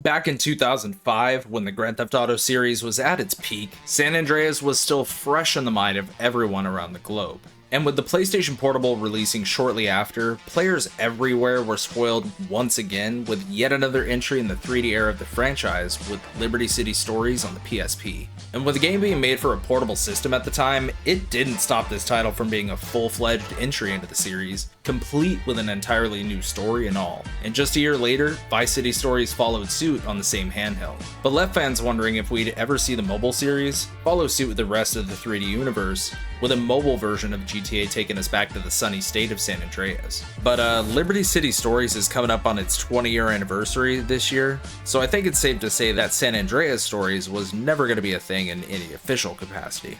Back in 2005, when the Grand Theft Auto series was at its peak, San Andreas was still fresh in the mind of everyone around the globe. And with the PlayStation Portable releasing shortly after, players everywhere were spoiled once again with yet another entry in the 3D era of the franchise with Liberty City Stories on the PSP. And with the game being made for a portable system at the time, it didn't stop this title from being a full-fledged entry into the series, complete with an entirely new story and all. And just a year later, Vice City Stories followed suit on the same handheld. But left fans wondering if we'd ever see the mobile series follow suit with the rest of the 3D universe, with a mobile version of GTA taking us back to the sunny state of San Andreas. But Liberty City Stories is coming up on its 20-year anniversary this year, so I think it's safe to say that San Andreas Stories was never going to be a thing in any official capacity.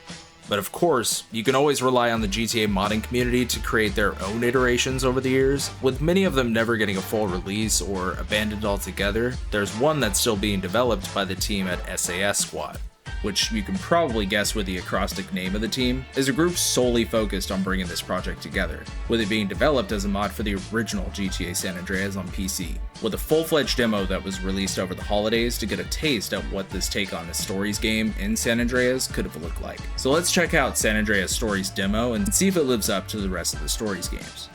But of course, you can always rely on the GTA modding community to create their own iterations over the years, with many of them never getting a full release or abandoned altogether. There's one that's still being developed by the team at SAS Squad, which you can probably guess with the acrostic name of the team, is a group solely focused on bringing this project together, with it being developed as a mod for the original GTA San Andreas on PC, with a full-fledged demo that was released over the holidays to get a taste at what this take on a Stories game in San Andreas could have looked like. So let's check out San Andreas Stories demo and see if it lives up to the rest of the Stories games.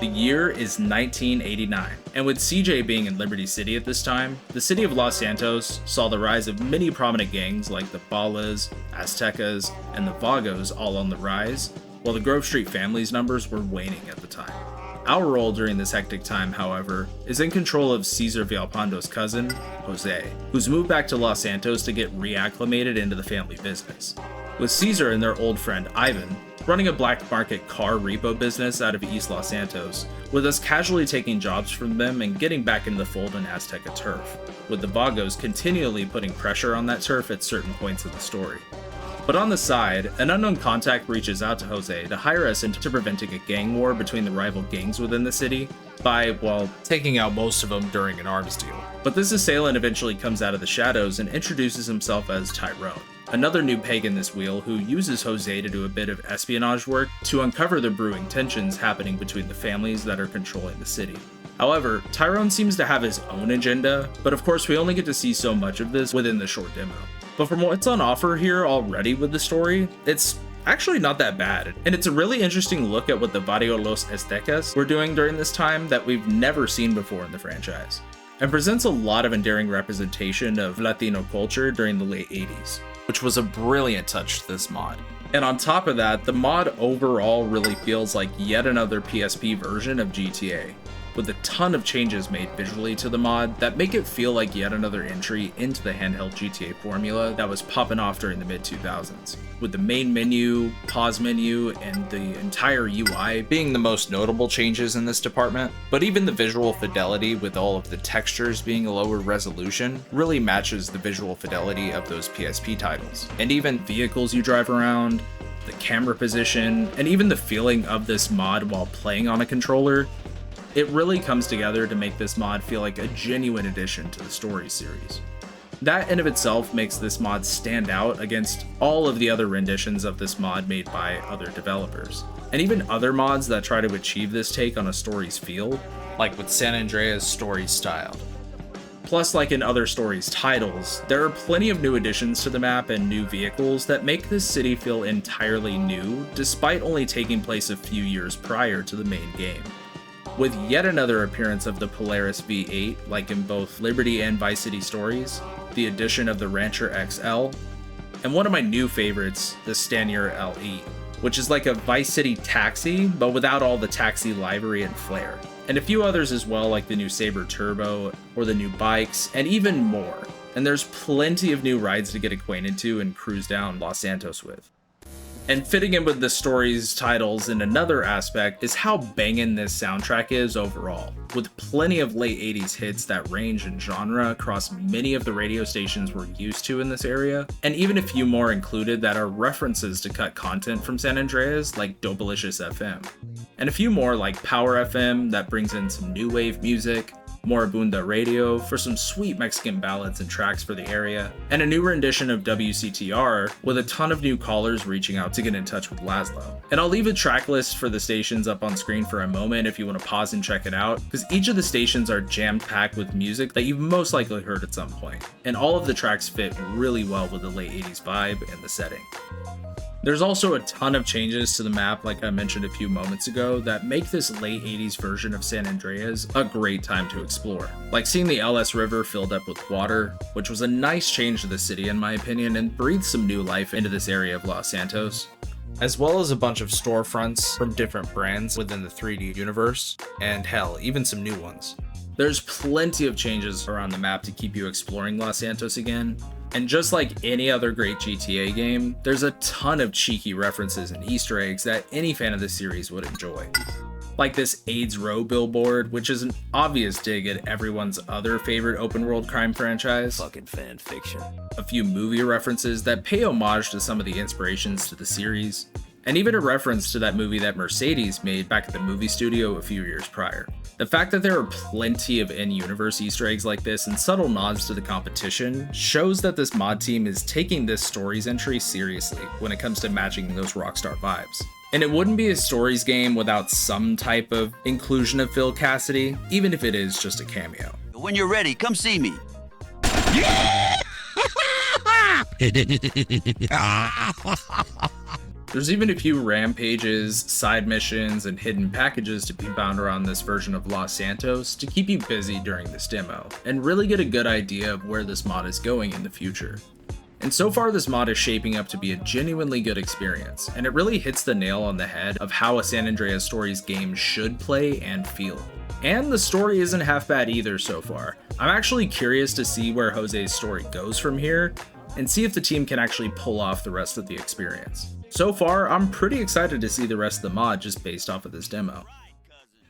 The year is 1989, and with CJ being in Liberty City at this time, the city of Los Santos saw the rise of many prominent gangs like the Ballas, Aztecas, and the Vagos all on the rise, while the Grove Street family's numbers were waning at the time. Our role during this hectic time, however, is in control of Cesar Villalpando's cousin, Jose, who's moved back to Los Santos to get reacclimated into the family business. With Cesar and their old friend Ivan running a black market car repo business out of East Los Santos, with us casually taking jobs from them and getting back into the fold in Azteca turf, with the Vagos continually putting pressure on that turf at certain points of the story. But on the side, an unknown contact reaches out to Jose to hire us into preventing a gang war between the rival gangs within the city by, well, taking out most of them during an arms deal. But this assailant eventually comes out of the shadows and introduces himself as Tyrone, another new peg in this wheel who uses Jose to do a bit of espionage work to uncover the brewing tensions happening between the families that are controlling the city. However, Tyrone seems to have his own agenda, but of course we only get to see so much of this within the short demo. But from what's on offer here already with the story, it's actually not that bad, and it's a really interesting look at what the Barrio Los Aztecas were doing during this time that we've never seen before in the franchise, and presents a lot of endearing representation of Latino culture during the late 80s, which was a brilliant touch to this mod. And on top of that, the mod overall really feels like yet another PSP version of GTA, with a ton of changes made visually to the mod that make it feel like yet another entry into the handheld GTA formula that was popping off during the mid-2000s, with the main menu, pause menu, and the entire UI being the most notable changes in this department. But even the visual fidelity with all of the textures being a lower resolution really matches the visual fidelity of those PSP titles. And even vehicles you drive around, the camera position, and even the feeling of this mod while playing on a controller, it really comes together to make this mod feel like a genuine addition to the Stories series. That in of itself makes this mod stand out against all of the other renditions of this mod made by other developers, and even other mods that try to achieve this take on a Stories feel, like with San Andreas Stories styled. Plus, like in other Stories titles, there are plenty of new additions to the map and new vehicles that make this city feel entirely new, despite only taking place a few years prior to the main game. With yet another appearance of the Polaris V8, like in both Liberty and Vice City Stories, the addition of the Rancher XL, and one of my new favorites, the Stanier LE, which is like a Vice City taxi, but without all the taxi livery and flair. And a few others as well, like the new Sabre Turbo, or the new bikes, and even more. And there's plenty of new rides to get acquainted to and cruise down Los Santos with. And fitting in with the Stories titles in another aspect is how bangin' this soundtrack is overall, with plenty of late 80s hits that range in genre across many of the radio stations we're used to in this area, and even a few more included that are references to cut content from San Andreas like Dopalicious FM. and a few more like Power FM that brings in some new wave music, Moribunda Radio for some sweet Mexican ballads and tracks for the area, and a new rendition of WCTR with a ton of new callers reaching out to get in touch with Laszlo. And I'll leave a track list for the stations up on screen for a moment if you want to pause and check it out, because each of the stations are jam-packed with music that you've most likely heard at some point, and all of the tracks fit really well with the late 80s vibe and the setting. There's also a ton of changes to the map, like I mentioned a few moments ago, that make this late 80s version of San Andreas a great time to explore. Like seeing the LS River filled up with water, which was a nice change to the city in my opinion, and breathed some new life into this area of Los Santos. As well as a bunch of storefronts from different brands within the 3D universe, and hell, even some new ones. There's plenty of changes around the map to keep you exploring Los Santos again. And just like any other great GTA game, there's a ton of cheeky references and Easter eggs that any fan of the series would enjoy. Like this AIDS Row billboard, which is an obvious dig at everyone's other favorite open world crime franchise. Fucking fan fiction. A few movie references that pay homage to some of the inspirations to the series, and even a reference to that movie that Mercedes made back at the movie studio a few years prior. The fact that there are plenty of in-universe Easter eggs like this and subtle nods to the competition shows that this mod team is taking this Stories entry seriously when it comes to matching those Rockstar vibes. And it wouldn't be a Stories game without some type of inclusion of Phil Cassidy, even if it is just a cameo. When you're ready, come see me. There's even a few rampages, side missions, and hidden packages to be found around this version of Los Santos to keep you busy during this demo, and really get a good idea of where this mod is going in the future. And so far this mod is shaping up to be a genuinely good experience, and it really hits the nail on the head of how a San Andreas Stories game should play and feel. And the story isn't half bad either so far. I'm actually curious to see where Jose's story goes from here, and see if the team can actually pull off the rest of the experience. So far, I'm pretty excited to see the rest of the mod just based off of this demo.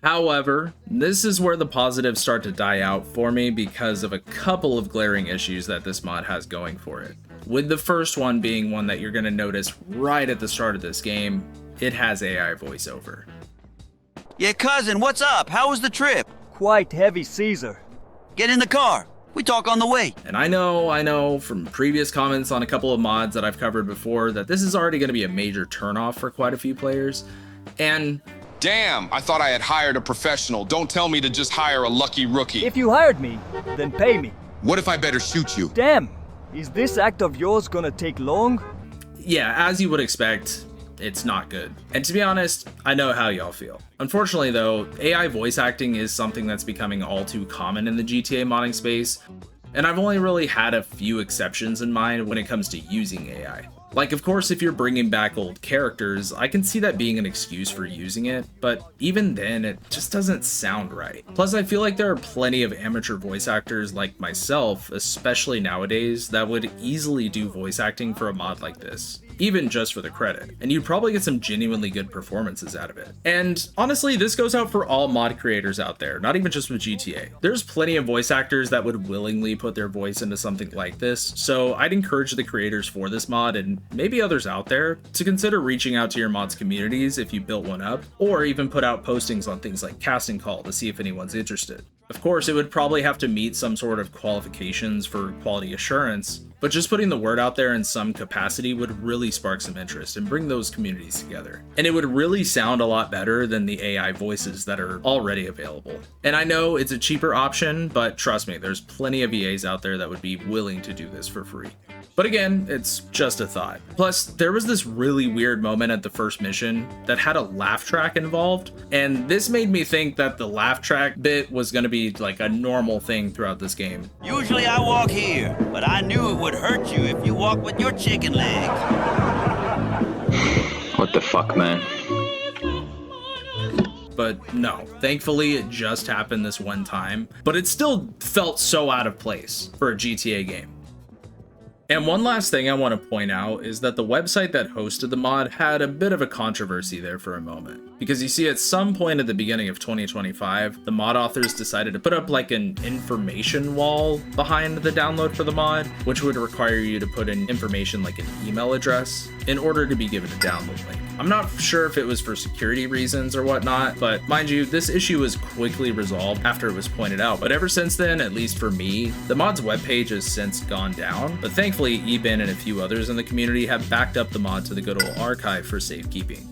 However, this is where the positives start to die out for me because of a couple of glaring issues that this mod has going for it. With the first one being one that you're going to notice right at the start of this game, it has AI voiceover. Yeah, cousin, what's up? How was the trip? Quite heavy, Caesar. Get in the car. We talk on the way. And I know from previous comments on a couple of mods that I've covered before that this is already going to be a major turnoff for quite a few players. And damn, I thought I had hired a professional. Don't tell me to just hire a lucky rookie. If you hired me, then pay me. What if I better shoot you? Damn, is this act of yours gonna take long? yeah, as you would expect, it's not good. And to be honest, I know how y'all feel. Unfortunately though, AI voice acting is something that's becoming all too common in the GTA modding space, and I've only really had a few exceptions in mind when it comes to using AI. Like, of course, if you're bringing back old characters, I can see that being an excuse for using it, but even then, it just doesn't sound right. Plus, I feel like there are plenty of amateur voice actors like myself, especially nowadays, that would easily do voice acting for a mod like this, even just for the credit, and you'd probably get some genuinely good performances out of it. And honestly, this goes out for all mod creators out there, not even just with GTA. There's plenty of voice actors that would willingly put their voice into something like this, so I'd encourage the creators for this mod, and maybe others out there, to consider reaching out to your mod's communities if you built one up, or even put out postings on things like Casting Call to see if anyone's interested. Of course, it would probably have to meet some sort of qualifications for quality assurance, but just putting the word out there in some capacity would really spark some interest and bring those communities together. And it would really sound a lot better than the AI voices that are already available. And I know it's a cheaper option, but trust me, there's plenty of EAs out there that would be willing to do this for free. But again, it's just a thought. Plus, there was this really weird moment at the first mission that had a laugh track involved, and this made me think that the laugh track bit was going to be like a normal thing throughout this game. Usually I walk here, but I knew it would hurt you if you walk with your chicken legs. What the fuck, man? But no, thankfully it just happened this one time, but it still felt so out of place for a GTA game. And one last thing I want to point out is that the website that hosted the mod had a bit of a controversy there for a moment, Because you see, at some point at the beginning of 2025, the mod authors decided to put up like an information wall behind the download for the mod, which would require you to put in information like an email address in order to be given a download link. I'm not sure if it was for security reasons or whatnot, but mind you, this issue was quickly resolved after it was pointed out. But ever since then, at least for me, the mod's webpage has since gone down, but thankfully eBin and a few others in the community have backed up the mod to the good old archive for safekeeping.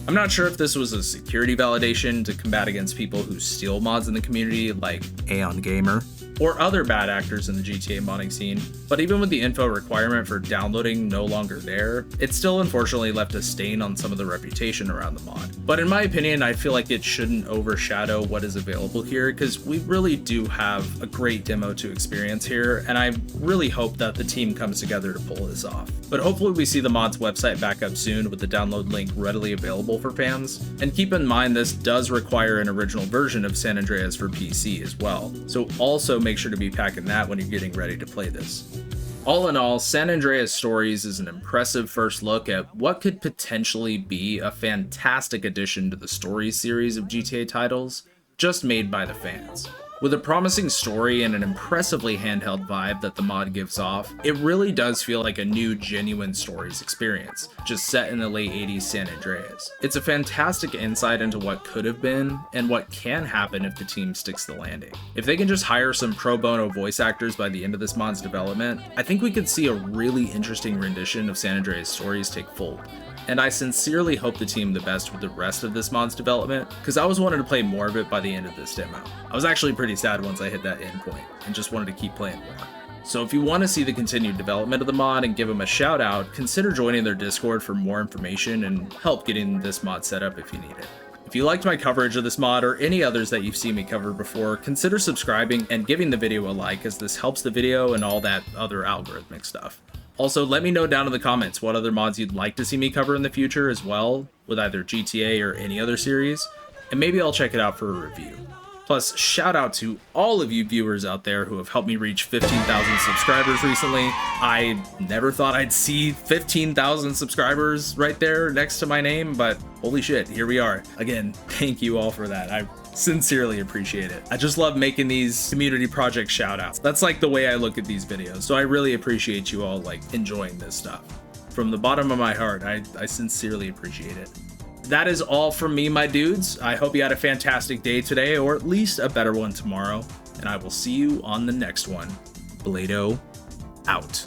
I'm not sure if this was a security validation to combat against people who steal mods in the community like Aeon Gamer or other bad actors in the GTA modding scene, but even with the info requirement for downloading no longer there, it still unfortunately left a stain on some of the reputation around the mod. But in my opinion, I feel like it shouldn't overshadow what is available here, because we really do have a great demo to experience here, and I really hope that the team comes together to pull this off. But hopefully we see the mod's website back up soon with the download link readily available for fans. And keep in mind, this does require an original version of San Andreas for PC as well, so also make sure to be packing that when you're getting ready to play this. All in all, San Andreas Stories is an impressive first look at what could potentially be a fantastic addition to the Stories series of GTA titles, just made by the fans. With a promising story and an impressively handheld vibe that the mod gives off, it really does feel like a new genuine Stories experience, just set in the late 80s San Andreas. It's a fantastic insight into what could have been and what can happen if the team sticks the landing. If they can just hire some pro bono voice actors by the end of this mod's development, I think we could see a really interesting rendition of San Andreas Stories take fold. And I sincerely hope the team the best with the rest of this mod's development, because I always wanted to play more of it by the end of this demo. I was actually pretty sad once I hit that end point, and just wanted to keep playing more. So if you want to see the continued development of the mod and give them a shout out, consider joining their Discord for more information and help getting this mod set up if you need it. If you liked my coverage of this mod or any others that you've seen me cover before, consider subscribing and giving the video a like, as this helps the video and all that other algorithmic stuff. Also, let me know down in the comments what other mods you'd like to see me cover in the future as well, with either GTA or any other series, and maybe I'll check it out for a review. Plus, shout out to all of you viewers out there who have helped me reach 15,000 subscribers recently. I never thought I'd see 15,000 subscribers right there next to my name, but holy shit, here we are. Again, thank you all for that. I sincerely appreciate it. I just love making these community project shout outs. That's like the way I look at these videos, so I really appreciate you all like enjoying this stuff. From the bottom of my heart, I sincerely appreciate it. That is all from me, my dudes. I hope you had a fantastic day today, or at least a better one tomorrow, and I will see you on the next one. BladeO out.